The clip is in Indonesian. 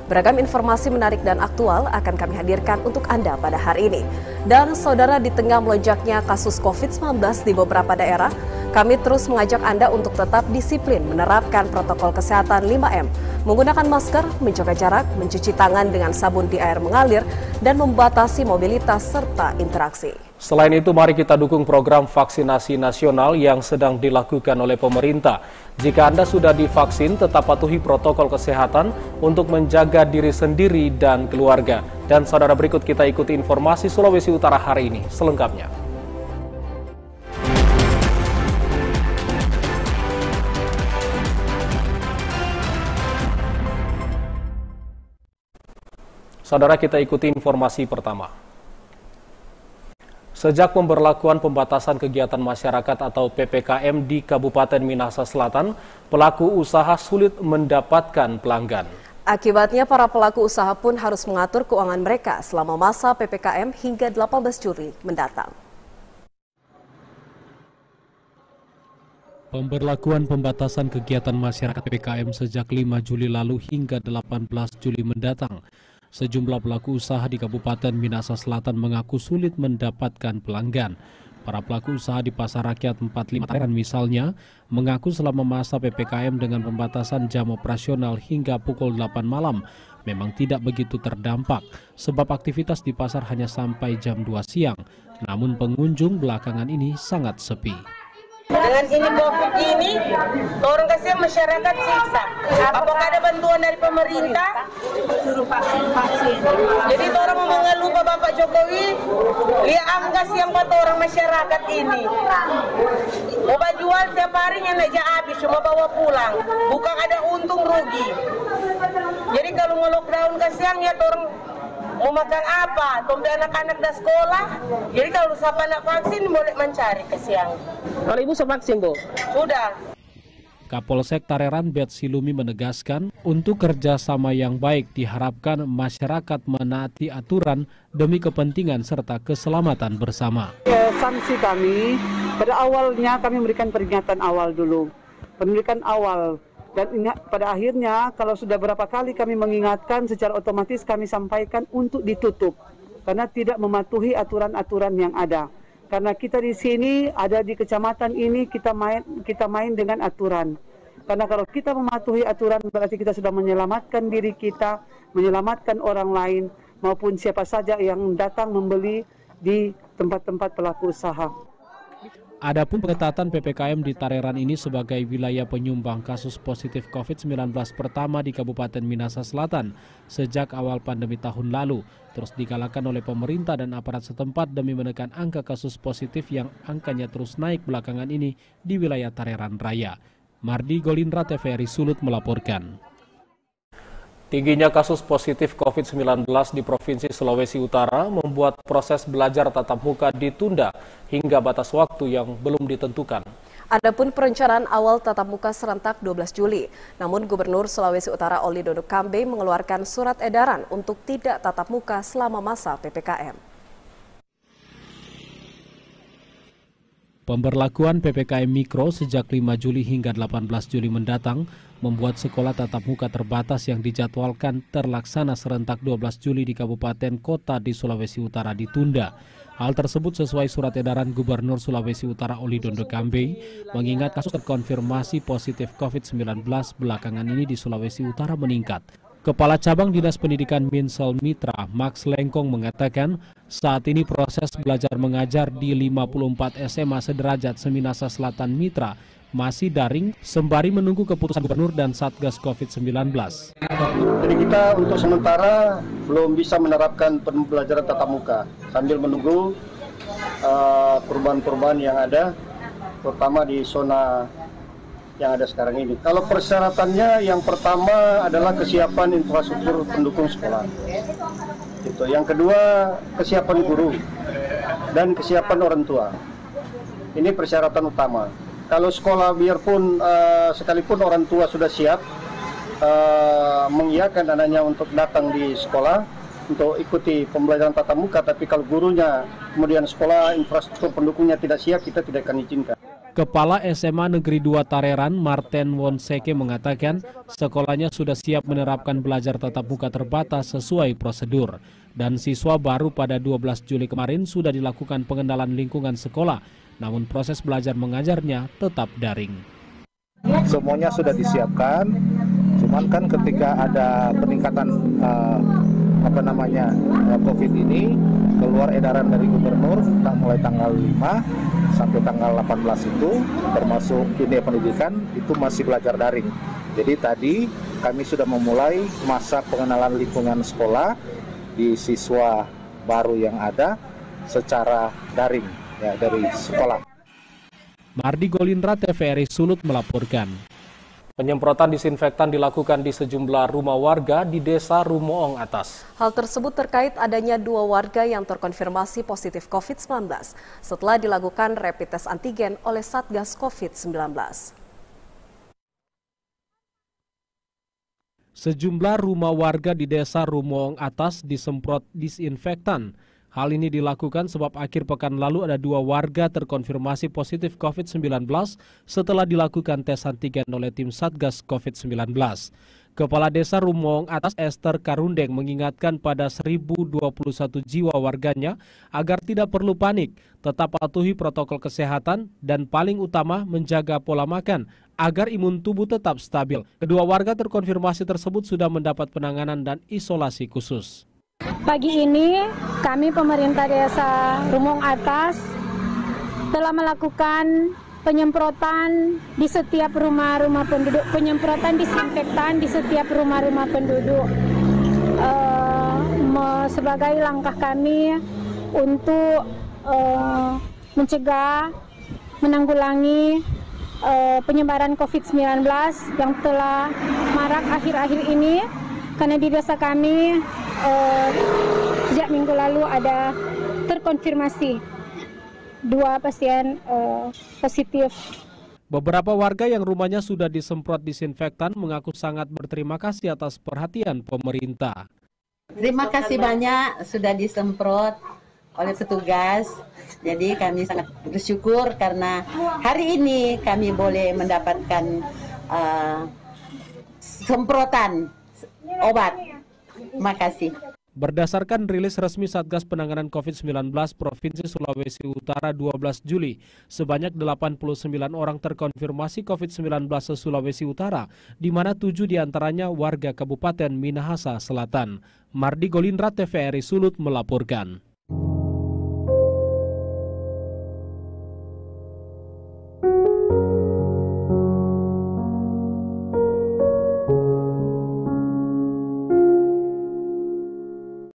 Beragam informasi menarik dan aktual akan kami hadirkan untuk Anda pada hari ini. Dan saudara, di tengah melonjaknya kasus COVID-19 di beberapa daerah, kami terus mengajak Anda untuk tetap disiplin menerapkan protokol kesehatan 5M, menggunakan masker, menjaga jarak, mencuci tangan dengan sabun di air mengalir, dan membatasi mobilitas serta interaksi. Selain itu, mari kita dukung program vaksinasi nasional yang sedang dilakukan oleh pemerintah. Jika Anda sudah divaksin, tetap patuhi protokol kesehatan untuk menjaga diri sendiri dan keluarga. Dan saudara, berikut kita ikuti informasi Sulawesi Utara hari ini selengkapnya. Saudara, kita ikuti informasi pertama. Sejak pemberlakuan pembatasan kegiatan masyarakat atau PPKM di Kabupaten Minahasa Selatan, pelaku usaha sulit mendapatkan pelanggan. Akibatnya, para pelaku usaha pun harus mengatur keuangan mereka selama masa PPKM hingga 18 Juli mendatang. Pemberlakuan pembatasan kegiatan masyarakat PPKM sejak 5 Juli lalu hingga 18 Juli mendatang. Sejumlah pelaku usaha di Kabupaten Minahasa Selatan mengaku sulit mendapatkan pelanggan. Para pelaku usaha di Pasar Rakyat 45 Tareran misalnya mengaku selama masa PPKM dengan pembatasan jam operasional hingga pukul 8 malam memang tidak begitu terdampak sebab aktivitas di pasar hanya sampai jam 2 siang. Namun pengunjung belakangan ini sangat sepi. Dengan ini COVID ini, orang kasihan masyarakat siksa. Apakah ada bantuan dari pemerintah? Suruh vaksin. Jadi orang mengeluh Bapak Jokowi, lihat angka yang buat orang masyarakat ini. Mau jual setiap harinya naik habis, cuma bawa pulang. Bukan ada untung rugi. Jadi kalau nge-lockdown kasihan ya orang mau makan apa? Tombe anak-anak dah sekolah. Jadi kalau siapa nak vaksin boleh mencari ke siang. Kalau ibu sudah vaksin, Bu? Sudah. Kapolsek Tareran Bet Silumi menegaskan untuk kerjasama yang baik diharapkan masyarakat menaati aturan demi kepentingan serta keselamatan bersama. Sanksi kami, pada awalnya kami memberikan peringatan awal dulu. Peringatan awal. Dan pada akhirnya kalau sudah berapa kali kami mengingatkan, secara otomatis kami sampaikan untuk ditutup karena tidak mematuhi aturan-aturan yang ada. Karena kita di sini ada di kecamatan ini kita main dengan aturan. Karena kalau kita mematuhi aturan berarti kita sudah menyelamatkan diri kita, menyelamatkan orang lain maupun siapa saja yang datang membeli di tempat-tempat pelaku usaha. Adapun pengetatan PPKM di Tareran ini sebagai wilayah penyumbang kasus positif COVID-19 pertama di Kabupaten Minahasa Selatan sejak awal pandemi tahun lalu, terus digalakan oleh pemerintah dan aparat setempat demi menekan angka kasus positif yang angkanya terus naik belakangan ini di wilayah Tareran Raya. Mardi Golindra, TVRI Sulut melaporkan. Tingginya kasus positif COVID-19 di Provinsi Sulawesi Utara membuat proses belajar tatap muka ditunda hingga batas waktu yang belum ditentukan. Adapun perencanaan awal tatap muka serentak 12 Juli, namun Gubernur Sulawesi Utara Oli Dondo Kambe mengeluarkan surat edaran untuk tidak tatap muka selama masa PPKM. Pemberlakuan PPKM Mikro sejak 5 Juli hingga 18 Juli mendatang membuat sekolah tatap muka terbatas yang dijadwalkan terlaksana serentak 12 Juli di kabupaten kota di Sulawesi Utara ditunda. Hal tersebut sesuai surat edaran Gubernur Sulawesi Utara Oli Dondo Kambe mengingat kasus terkonfirmasi positif COVID-19 belakangan ini di Sulawesi Utara meningkat. Kepala Cabang Dinas Pendidikan Minsel Mitra, Max Lengkong mengatakan saat ini proses belajar mengajar di 54 SMA sederajat Seminasa Selatan Mitra masih daring sembari menunggu keputusan Gubernur dan Satgas COVID-19. Jadi kita untuk sementara belum bisa menerapkan pembelajaran tatap muka sambil menunggu perubahan-perubahan yang ada, terutama di zona yang ada sekarang ini. Kalau persyaratannya yang pertama adalah kesiapan infrastruktur pendukung sekolah. Itu. Yang kedua kesiapan guru dan kesiapan orang tua. Ini persyaratan utama. Kalau sekolah biarpun sekalipun orang tua sudah siap mengiyakan anaknya untuk datang di sekolah untuk ikuti pembelajaran tatap muka, tapi kalau gurunya kemudian sekolah infrastruktur pendukungnya tidak siap, kita tidak akan izinkan. Kepala SMA Negeri 2 Tareran, Martin Wonseke mengatakan sekolahnya sudah siap menerapkan belajar tatap muka terbatas sesuai prosedur. Dan siswa baru pada 12 Juli kemarin sudah dilakukan pengenalan lingkungan sekolah, namun proses belajar mengajarnya tetap daring. Semuanya sudah disiapkan, cuman kan ketika ada peningkatan COVID ini, keluar edaran dari gubernur mulai tanggal 5 sampai tanggal 18 itu, termasuk dunia pendidikan itu masih belajar daring. Jadi tadi kami sudah memulai masa pengenalan lingkungan sekolah di siswa baru yang ada secara daring ya, dari sekolah. Mardi Golindra, TVRI Sulut melaporkan. Penyemprotan disinfektan dilakukan di sejumlah rumah warga di Desa Rumoong Atas. Hal tersebut terkait adanya 2 warga yang terkonfirmasi positif COVID-19 setelah dilakukan rapid test antigen oleh Satgas COVID-19. Sejumlah rumah warga di Desa Rumoong Atas disemprot disinfektan. Hal ini dilakukan sebab akhir pekan lalu ada 2 warga terkonfirmasi positif COVID-19 setelah dilakukan tes antigen oleh tim Satgas COVID-19. Kepala Desa Rumoong Atas Esther Karundeng mengingatkan pada 1.021 jiwa warganya agar tidak perlu panik, tetap patuhi protokol kesehatan dan paling utama menjaga pola makan agar imun tubuh tetap stabil. Kedua warga terkonfirmasi tersebut sudah mendapat penanganan dan isolasi khusus. Pagi ini kami pemerintah Desa Rumoong Atas telah melakukan penyemprotan di setiap rumah-rumah penduduk, penyemprotan disinfektan di setiap rumah-rumah penduduk sebagai langkah kami untuk mencegah, menanggulangi penyebaran COVID-19 yang telah marak akhir-akhir ini. Karena di desa kami sejak minggu lalu ada terkonfirmasi 2 pasien positif. Beberapa warga yang rumahnya sudah disemprot disinfektan mengaku sangat berterima kasih atas perhatian pemerintah. Terima kasih banyak sudah disemprot oleh petugas. Jadi kami sangat bersyukur karena hari ini kami boleh mendapatkan semprotan obat. Terima kasih. Berdasarkan rilis resmi Satgas Penanganan COVID-19 Provinsi Sulawesi Utara 12 Juli, sebanyak 89 orang terkonfirmasi COVID-19 se-Sulawesi Utara, di mana 7 diantaranya warga Kabupaten Minahasa Selatan. Mardi Golindra, TVRI Sulut melaporkan.